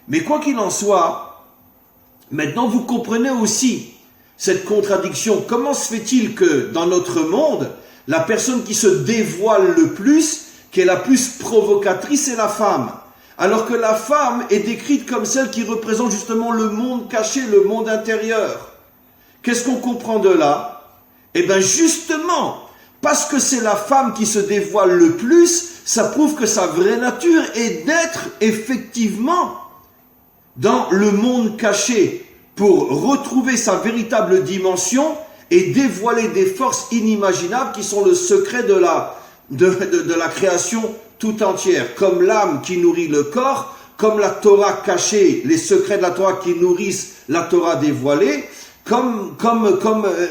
Mais quoi qu'il en soit, maintenant vous comprenez aussi cette contradiction. Comment se fait-il que dans notre monde, la personne qui se dévoile le plus, qui est la plus provocatrice, c'est la femme. Alors que la femme est décrite comme celle qui représente justement le monde caché, le monde intérieur. Qu'est-ce qu'on comprend de là ? Eh bien justement, parce que c'est la femme qui se dévoile le plus, ça prouve que sa vraie nature est d'être effectivement dans le monde caché pour retrouver sa véritable dimension et dévoiler des forces inimaginables qui sont le secret de la création tout entière, comme l'âme qui nourrit le corps, comme la Torah cachée, les secrets de la Torah qui nourrissent la Torah dévoilée, comme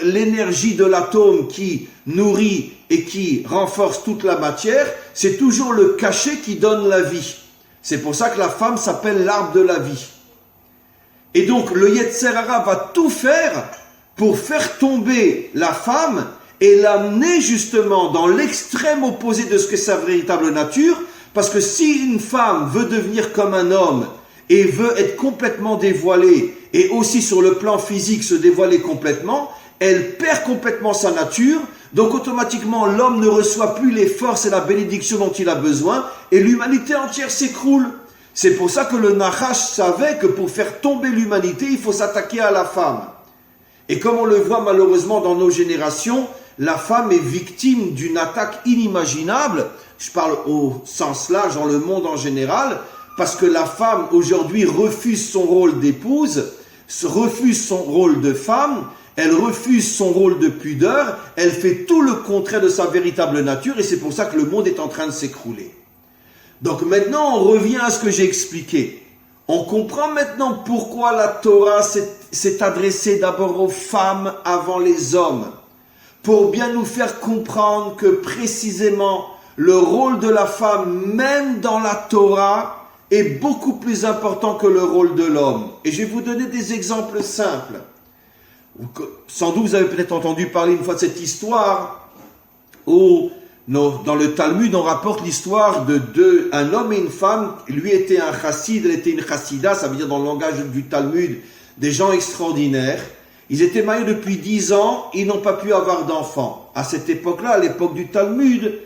l'énergie de l'atome qui nourrit et qui renforce toute la matière, c'est toujours le caché qui donne la vie. C'est pour ça que la femme s'appelle l'arbre de la vie. Et donc le Yetzer Hara va tout faire pour faire tomber la femme et l'amener justement dans l'extrême opposé de ce que sa véritable nature, parce que si une femme veut devenir comme un homme et veut être complètement dévoilée, et aussi sur le plan physique se dévoiler complètement, elle perd complètement sa nature, donc automatiquement l'homme ne reçoit plus les forces et la bénédiction dont il a besoin, et l'humanité entière s'écroule. C'est pour ça que le Nachash savait que pour faire tomber l'humanité, il faut s'attaquer à la femme. Et comme on le voit malheureusement dans nos générations, la femme est victime d'une attaque inimaginable, je parle au sens large, dans le monde en général, parce que la femme aujourd'hui refuse son rôle d'épouse, refuse son rôle de femme, elle refuse son rôle de pudeur, elle fait tout le contraire de sa véritable nature et c'est pour ça que le monde est en train de s'écrouler. Donc maintenant, on revient à ce que j'ai expliqué. On comprend maintenant pourquoi la Torah s'est adressée d'abord aux femmes avant les hommes, pour bien nous faire comprendre que précisément le rôle de la femme, même dans la Torah, est beaucoup plus important que le rôle de l'homme. Et je vais vous donner des exemples simples. Sans doute vous avez peut-être entendu parler une fois de cette histoire où dans le Talmud on rapporte l'histoire de un homme et une femme. Lui était un chassid, elle était une chassida, ça veut dire dans le langage du Talmud des gens extraordinaires. Ils étaient mariés depuis 10 ans, ils n'ont pas pu avoir d'enfants. À cette époque-là, à l'époque du Talmud,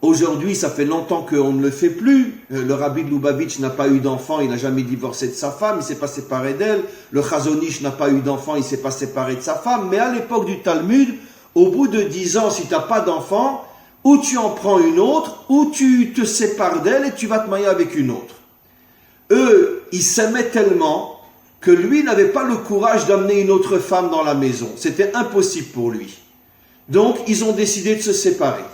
aujourd'hui ça fait longtemps qu'on ne le fait plus. Le Rabbi de Lubavitch n'a pas eu d'enfant, il n'a jamais divorcé de sa femme, il ne s'est pas séparé d'elle. Le Chazon Ish n'a pas eu d'enfant, il ne s'est pas séparé de sa femme. Mais à l'époque du Talmud, au bout de 10 ans, si tu n'as pas d'enfant, ou tu en prends une autre, ou tu te sépares d'elle et tu vas te marier avec une autre. Eux, ils s'aimaient tellement que lui n'avait pas le courage d'amener une autre femme dans la maison. C'était impossible pour lui. Donc, ils ont décidé de se séparer.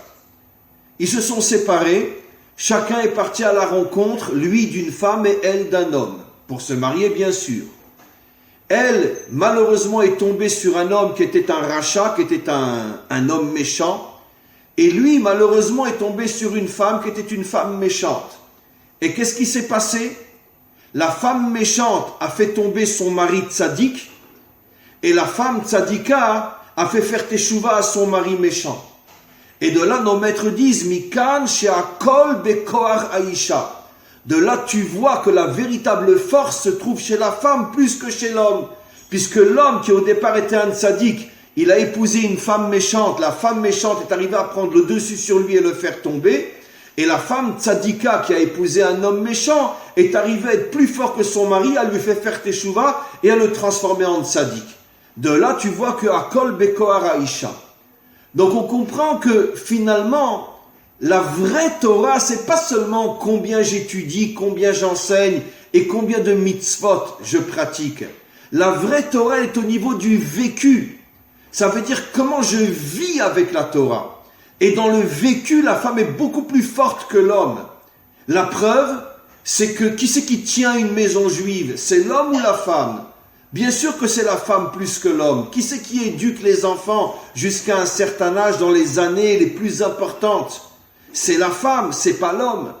Ils se sont séparés, chacun est parti à la rencontre, lui d'une femme et elle d'un homme, pour se marier bien sûr. Elle, malheureusement, est tombée sur un homme qui était un rachat, qui était un homme méchant, et lui, malheureusement, est tombé sur une femme qui était une femme méchante. Et qu'est-ce qui s'est passé ? La femme méchante a fait tomber son mari tzaddik, et la femme tzaddika a fait faire teshuva à son mari méchant. Et de là, nos maîtres disent, Mikan she'akol bekoar aisha. De là, tu vois que la véritable force se trouve chez la femme plus que chez l'homme. Puisque l'homme qui au départ était un tzaddik, il a épousé une femme méchante. La femme méchante est arrivée à prendre le dessus sur lui et le faire tomber. Et la femme tzaddika qui a épousé un homme méchant est arrivée à être plus fort que son mari, à lui faire teshuva et à le transformer en tzaddik. De là, tu vois que akol bekoar aisha. Donc on comprend que finalement, la vraie Torah, c'est pas seulement combien j'étudie, combien j'enseigne et combien de mitzvot je pratique. La vraie Torah est au niveau du vécu. Ça veut dire comment je vis avec la Torah. Et dans le vécu, la femme est beaucoup plus forte que l'homme. La preuve, c'est que qui c'est qui tient une maison juive ? C'est l'homme ou la femme ? Bien sûr que c'est la femme plus que l'homme. Qui c'est qui éduque les enfants jusqu'à un certain âge dans les années les plus importantes ? C'est la femme, c'est pas l'homme.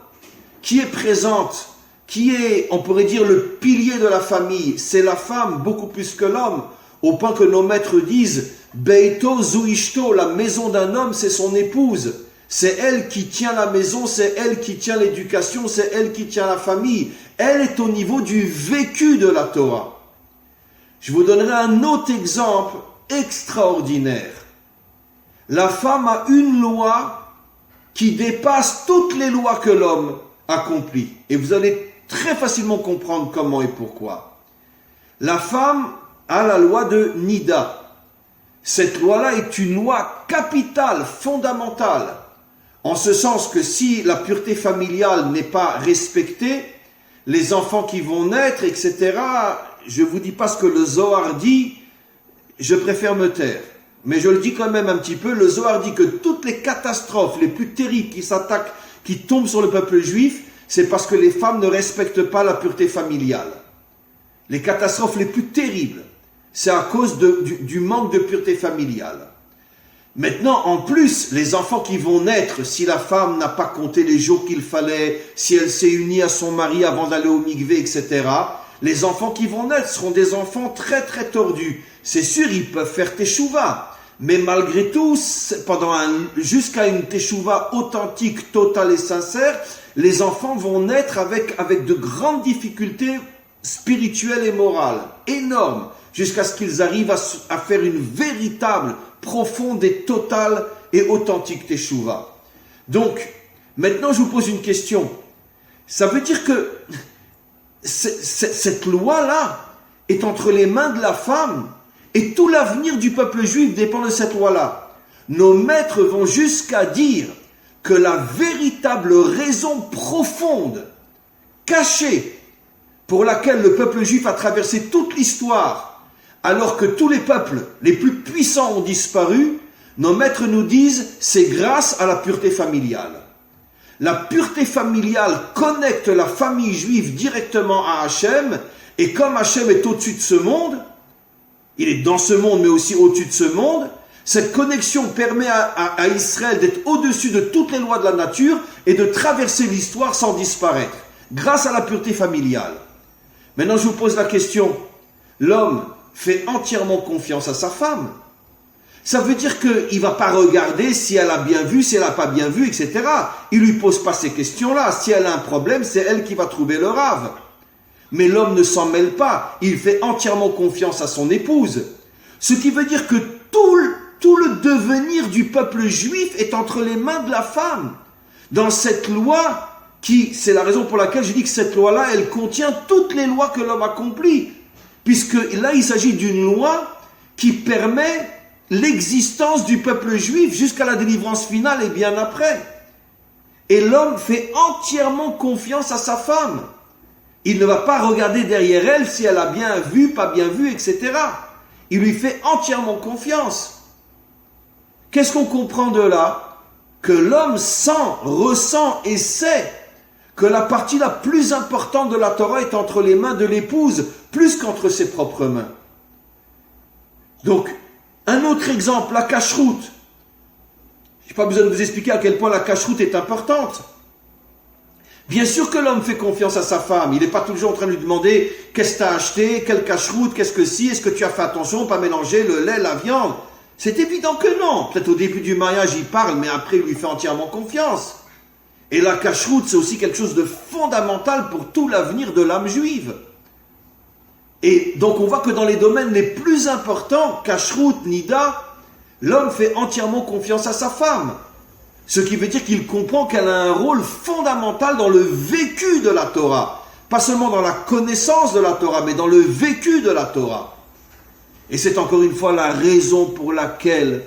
Qui est présente ? Qui est, on pourrait dire, le pilier de la famille ? C'est la femme, beaucoup plus que l'homme. Au point que nos maîtres disent, Beito zuishto, la maison d'un homme, c'est son épouse. C'est elle qui tient la maison, c'est elle qui tient l'éducation, c'est elle qui tient la famille. Elle est au niveau du vécu de la Torah. Je vous donnerai un autre exemple extraordinaire. La femme a une loi qui dépasse toutes les lois que l'homme accomplit. Et vous allez très facilement comprendre comment et pourquoi. La femme a la loi de Nida. Cette loi-là est une loi capitale, fondamentale. En ce sens que si la pureté familiale n'est pas respectée, les enfants qui vont naître, etc., je ne vous dis pas ce que le Zohar dit, je préfère me taire. Mais je le dis quand même un petit peu, le Zohar dit que toutes les catastrophes les plus terribles qui tombent sur le peuple juif, c'est parce que les femmes ne respectent pas la pureté familiale. Les catastrophes les plus terribles, c'est à cause du manque de pureté familiale. Maintenant, en plus, les enfants qui vont naître, si la femme n'a pas compté les jours qu'il fallait, si elle s'est unie à son mari avant d'aller au mikvé, etc., les enfants qui vont naître seront des enfants très très tordus. C'est sûr, ils peuvent faire teshuva, mais malgré tout, jusqu'à une teshuva authentique, totale et sincère, les enfants vont naître avec de grandes difficultés spirituelles et morales, énormes, jusqu'à ce qu'ils arrivent à faire une véritable, profonde et totale et authentique teshuva. Donc, maintenant je vous pose une question. Ça veut dire que cette loi-là est entre les mains de la femme et tout l'avenir du peuple juif dépend de cette loi-là. Nos maîtres vont jusqu'à dire que la véritable raison profonde, cachée, pour laquelle le peuple juif a traversé toute l'histoire, alors que tous les peuples les plus puissants ont disparu, nos maîtres nous disent c'est grâce à la pureté familiale. La pureté familiale connecte la famille juive directement à Hachem, et comme Hachem est au-dessus de ce monde, il est dans ce monde mais aussi au-dessus de ce monde, cette connexion permet à Israël d'être au-dessus de toutes les lois de la nature et de traverser l'histoire sans disparaître, grâce à la pureté familiale. Maintenant je vous pose la question, l'homme fait entièrement confiance à sa femme. Ça veut dire qu'il ne va pas regarder si elle a bien vu, si elle n'a pas bien vu, etc. Il ne lui pose pas ces questions-là. Si elle a un problème, c'est elle qui va trouver le rave. Mais l'homme ne s'en mêle pas. Il fait entièrement confiance à son épouse. Ce qui veut dire que tout le devenir du peuple juif est entre les mains de la femme. Dans cette loi, c'est la raison pour laquelle je dis que cette loi-là, elle contient toutes les lois que l'homme accomplit. Puisque là, il s'agit d'une loi qui permet l'existence du peuple juif jusqu'à la délivrance finale et bien après. Et l'homme fait entièrement confiance à sa femme. Il ne va pas regarder derrière elle si elle a bien vu, pas bien vu, etc. Il lui fait entièrement confiance. Qu'est-ce qu'on comprend de là? Que l'homme sent, ressent et sait que la partie la plus importante de la Torah est entre les mains de l'épouse, plus qu'entre ses propres mains. Donc, un autre exemple, la cacheroute. Je n'ai pas besoin de vous expliquer à quel point la cacheroute est importante. Bien sûr que l'homme fait confiance à sa femme. Il n'est pas toujours en train de lui demander qu'est-ce que tu as acheté, quelle cacheroute, qu'est-ce que si, est-ce que tu as fait attention, pas mélanger le lait, la viande. C'est évident que non. Peut-être au début du mariage, il parle, mais après, il lui fait entièrement confiance. Et la cacheroute, c'est aussi quelque chose de fondamental pour tout l'avenir de l'âme juive. Et donc on voit que dans les domaines les plus importants, cacheroute, nida, l'homme fait entièrement confiance à sa femme. Ce qui veut dire qu'il comprend qu'elle a un rôle fondamental dans le vécu de la Torah. Pas seulement dans la connaissance de la Torah, mais dans le vécu de la Torah. Et c'est encore une fois la raison pour laquelle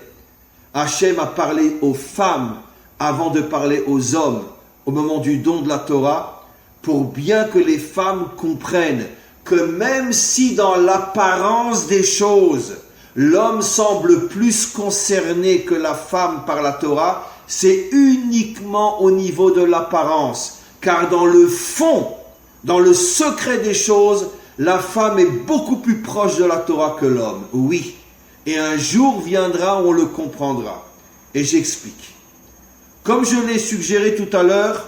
Hachem a parlé aux femmes avant de parler aux hommes au moment du don de la Torah, pour bien que les femmes comprennent que même si dans l'apparence des choses, l'homme semble plus concerné que la femme par la Torah, c'est uniquement au niveau de l'apparence. Car dans le fond, dans le secret des choses, la femme est beaucoup plus proche de la Torah que l'homme. Oui. Et un jour viendra où on le comprendra. Et j'explique. Comme je l'ai suggéré tout à l'heure,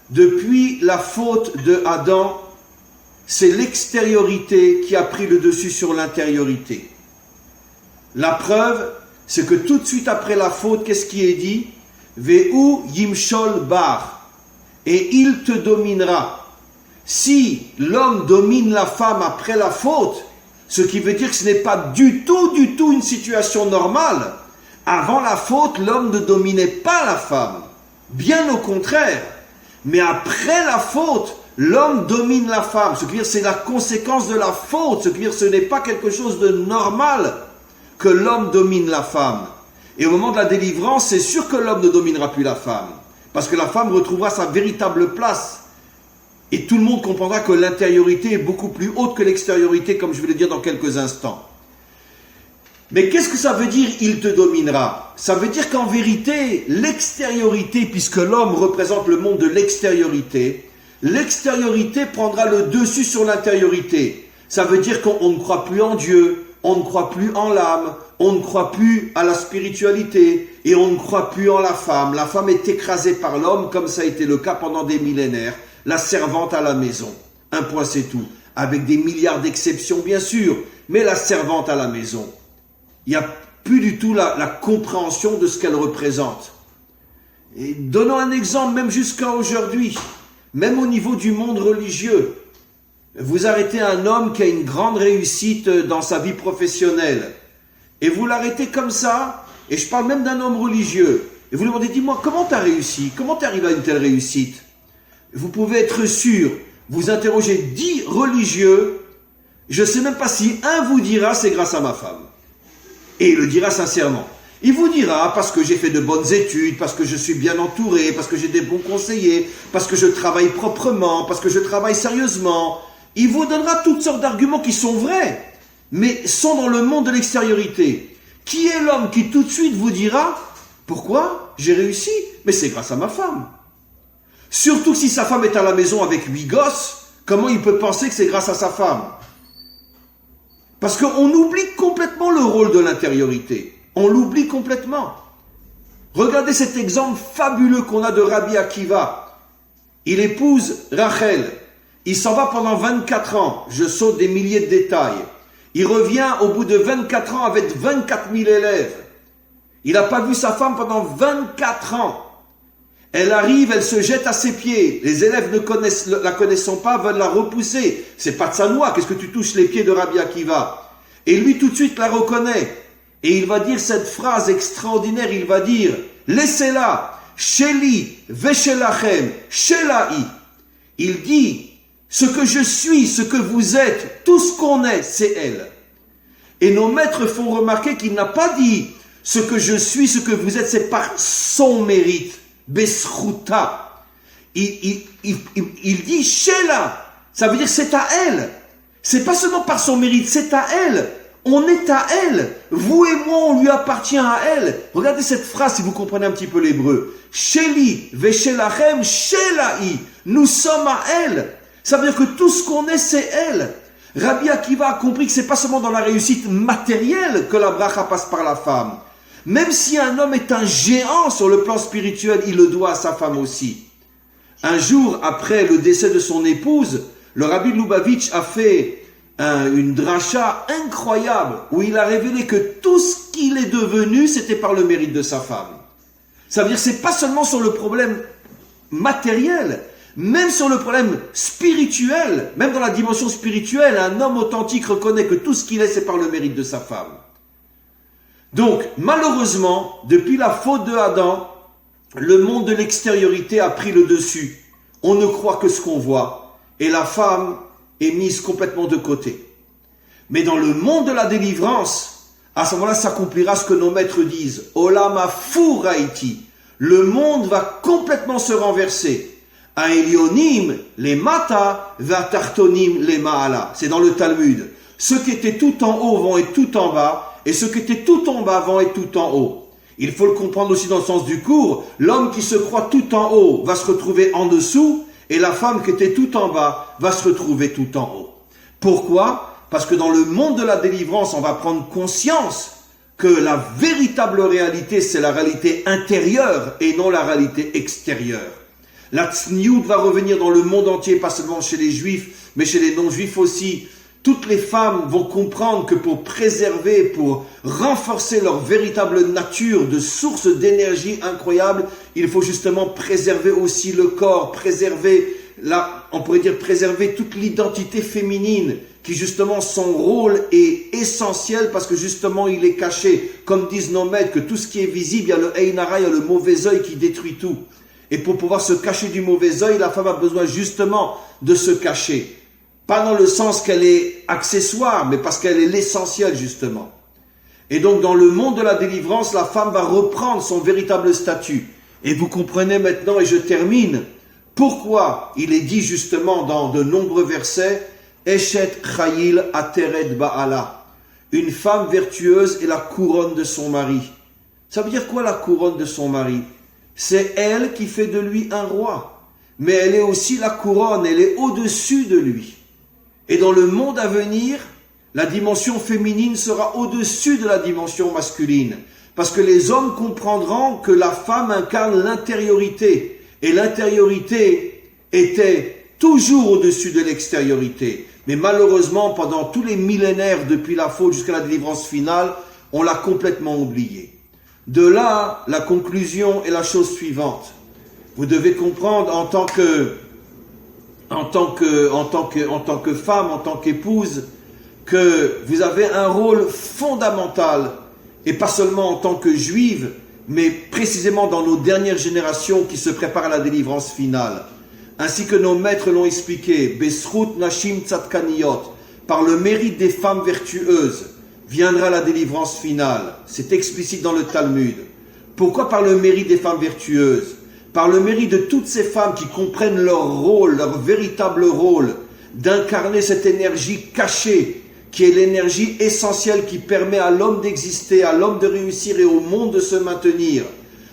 depuis la faute de Adam, c'est l'extériorité qui a pris le dessus sur l'intériorité. La preuve, c'est que tout de suite après la faute, qu'est-ce qui est dit? Ve'u yimshol bar, et il te dominera. Si l'homme domine la femme après la faute, ce qui veut dire que ce n'est pas du tout une situation normale. Avant la faute, l'homme ne dominait pas la femme. Bien au contraire. Mais après la faute, l'homme domine la femme. Ce qui veut dire c'est la conséquence de la faute. Ce qui veut dire ce n'est pas quelque chose de normal que l'homme domine la femme. Et au moment de la délivrance, c'est sûr que l'homme ne dominera plus la femme. Parce que la femme retrouvera sa véritable place. Et tout le monde comprendra que l'intériorité est beaucoup plus haute que l'extériorité, comme je vais le dire dans quelques instants. Mais qu'est-ce que ça veut dire « il te dominera » ? Ça veut dire qu'en vérité, l'extériorité, puisque l'homme représente le monde de l'extériorité prendra le dessus sur l'intériorité. Ça veut dire qu'on ne croit plus en Dieu, on ne croit plus en l'âme, on ne croit plus à la spiritualité et on ne croit plus en la femme. La femme est écrasée par l'homme, comme ça a été le cas pendant des millénaires. La servante à la maison. Un point, c'est tout. Avec des milliards d'exceptions, bien sûr, mais la servante à la maison. Il n'y a plus du tout la compréhension de ce qu'elle représente. Et donnons un exemple, même jusqu'à aujourd'hui, même au niveau du monde religieux. Vous arrêtez un homme qui a une grande réussite dans sa vie professionnelle, et vous l'arrêtez comme ça, et je parle même d'un homme religieux, et vous lui demandez, dis-moi, comment tu as réussi? Comment tu arrives à une telle réussite? Vous pouvez être sûr, vous interrogez 10 religieux, je ne sais même pas si un vous dira, c'est grâce à ma femme. Et il le dira sincèrement. Il vous dira, parce que j'ai fait de bonnes études, parce que je suis bien entouré, parce que j'ai des bons conseillers, parce que je travaille proprement, parce que je travaille sérieusement. Il vous donnera toutes sortes d'arguments qui sont vrais. mais sont dans le monde de l'extériorité. Qui est l'homme qui tout de suite vous dira « Pourquoi j'ai réussi? Mais c'est grâce à ma femme. » Surtout si sa femme est à la maison avec 8 gosses, comment il peut penser que c'est grâce à sa femme? Parce qu'on oublie complètement le rôle de l'intériorité. On l'oublie complètement. Regardez cet exemple fabuleux qu'on a de Rabbi Akiva. Il épouse Rachel. Il s'en va pendant 24 ans. Je saute des milliers de détails. Il revient au bout de 24 ans avec 24 000 élèves. Il n'a pas vu sa femme pendant 24 ans. Elle arrive, elle se jette à ses pieds. Les élèves la connaissant pas, veulent la repousser. C'est pas de sa noix, qu'est-ce que tu touches les pieds de Rabbi Akiva? Et lui tout de suite la reconnaît. Et il va dire cette phrase extraordinaire, il va dire « Laissez-la, Sheli, Veshelachem, Shelaï ». Il dit « Ce que je suis, ce que vous êtes, tout ce qu'on est, c'est elle ». Et nos maîtres font remarquer qu'il n'a pas dit « Ce que je suis, ce que vous êtes, c'est par son mérite ». Besruta. Il dit Shela. Ça veut dire c'est à elle. C'est pas seulement par son mérite, c'est à elle. On est à elle. Vous et moi, on lui appartient à elle. Regardez cette phrase si vous comprenez un petit peu l'hébreu. Sheli, Veshelachem, Shelaï. Nous sommes à elle. Ça veut dire que tout ce qu'on est, c'est elle. Rabbi Akiva a compris que c'est pas seulement dans la réussite matérielle que la bracha passe par la femme. Même si un homme est un géant sur le plan spirituel, il le doit à sa femme aussi. Un jour, après le décès de son épouse, le Rabbi Lubavitch a fait une dracha incroyable où il a révélé que tout ce qu'il est devenu, c'était par le mérite de sa femme. Ça veut dire que c'est pas seulement sur le problème matériel, même sur le problème spirituel, même dans la dimension spirituelle, un homme authentique reconnaît que tout ce qu'il est, c'est par le mérite de sa femme. Donc, malheureusement, depuis la faute de Adam, le monde de l'extériorité a pris le dessus. On ne croit que ce qu'on voit, et la femme est mise complètement de côté. Mais dans le monde de la délivrance, à ce moment-là s'accomplira ce que nos maîtres disent. Olam hafur haïti. Le monde va complètement se renverser. Aelionim les mata, vatartonim les maala. C'est dans le Talmud. Ceux qui étaient tout en haut vont être tout en bas, et ceux qui étaient tout en bas vont être tout en haut. Il faut le comprendre aussi dans le sens du cours. L'homme qui se croit tout en haut va se retrouver en dessous, et la femme qui était tout en bas va se retrouver tout en haut. Pourquoi? Parce que dans le monde de la délivrance, on va prendre conscience que la véritable réalité, c'est la réalité intérieure et non la réalité extérieure. La tsniout va revenir dans le monde entier, pas seulement chez les juifs, mais chez les non-juifs aussi. Toutes les femmes vont comprendre que pour préserver, pour renforcer leur véritable nature de source d'énergie incroyable, il faut justement préserver aussi le corps, préserver préserver toute l'identité féminine, qui justement son rôle est essentiel parce que justement il est caché. Comme disent nos maîtres, que tout ce qui est visible, il y a le Einara, il y a le mauvais œil qui détruit tout. Et pour pouvoir se cacher du mauvais œil, la femme a besoin justement de se cacher. Pas dans le sens qu'elle est accessoire, mais parce qu'elle est l'essentiel, justement. Et donc, dans le monde de la délivrance, la femme va reprendre son véritable statut. Et vous comprenez maintenant, et je termine, pourquoi il est dit justement dans de nombreux versets, Eshet Chayil Ateret Ba'ala. Une femme vertueuse est la couronne de son mari. Ça veut dire quoi, la couronne de son mari? C'est elle qui fait de lui un roi. Mais elle est aussi la couronne, elle est au-dessus de lui. Et dans le monde à venir, la dimension féminine sera au-dessus de la dimension masculine. Parce que les hommes comprendront que la femme incarne l'intériorité. Et l'intériorité était toujours au-dessus de l'extériorité. Mais malheureusement, pendant tous les millénaires depuis la faute jusqu'à la délivrance finale, on l'a complètement oublié. De là, la conclusion est la chose suivante. Vous devez comprendre en tant que femme, en tant qu'épouse, que vous avez un rôle fondamental, et pas seulement en tant que juive, mais précisément dans nos dernières générations qui se préparent à la délivrance finale. Ainsi que nos maîtres l'ont expliqué, Besrut Nashim Tzadkaniyot, par le mérite des femmes vertueuses, viendra la délivrance finale. C'est explicite dans le Talmud. Pourquoi par le mérite des femmes vertueuses? Par le mérite de toutes ces femmes qui comprennent leur rôle, leur véritable rôle, d'incarner cette énergie cachée qui est l'énergie essentielle qui permet à l'homme d'exister, à l'homme de réussir et au monde de se maintenir,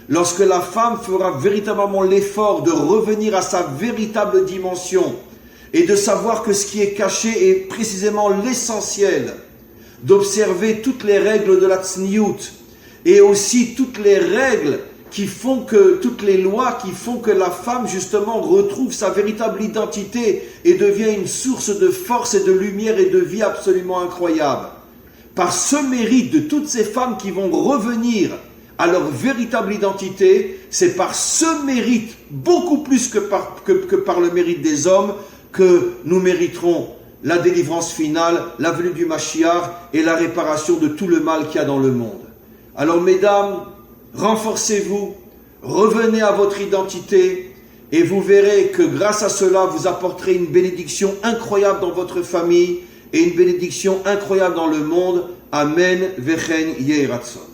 lorsque la femme fera véritablement l'effort de revenir à sa véritable dimension et de savoir que ce qui est caché est précisément l'essentiel, d'observer toutes les règles de la tsniout et aussi toutes les règles qui font que, toutes les lois qui font que la femme justement retrouve sa véritable identité et devient une source de force et de lumière et de vie absolument incroyable. Par ce mérite de toutes ces femmes qui vont revenir à leur véritable identité, c'est par ce mérite, beaucoup plus que par le mérite des hommes, que nous mériterons la délivrance finale, la venue du Mashiach et la réparation de tout le mal qu'il y a dans le monde. Alors mesdames, renforcez-vous, revenez à votre identité et vous verrez que grâce à cela, vous apporterez une bénédiction incroyable dans votre famille et une bénédiction incroyable dans le monde. Amen, vechen yeh ratzon.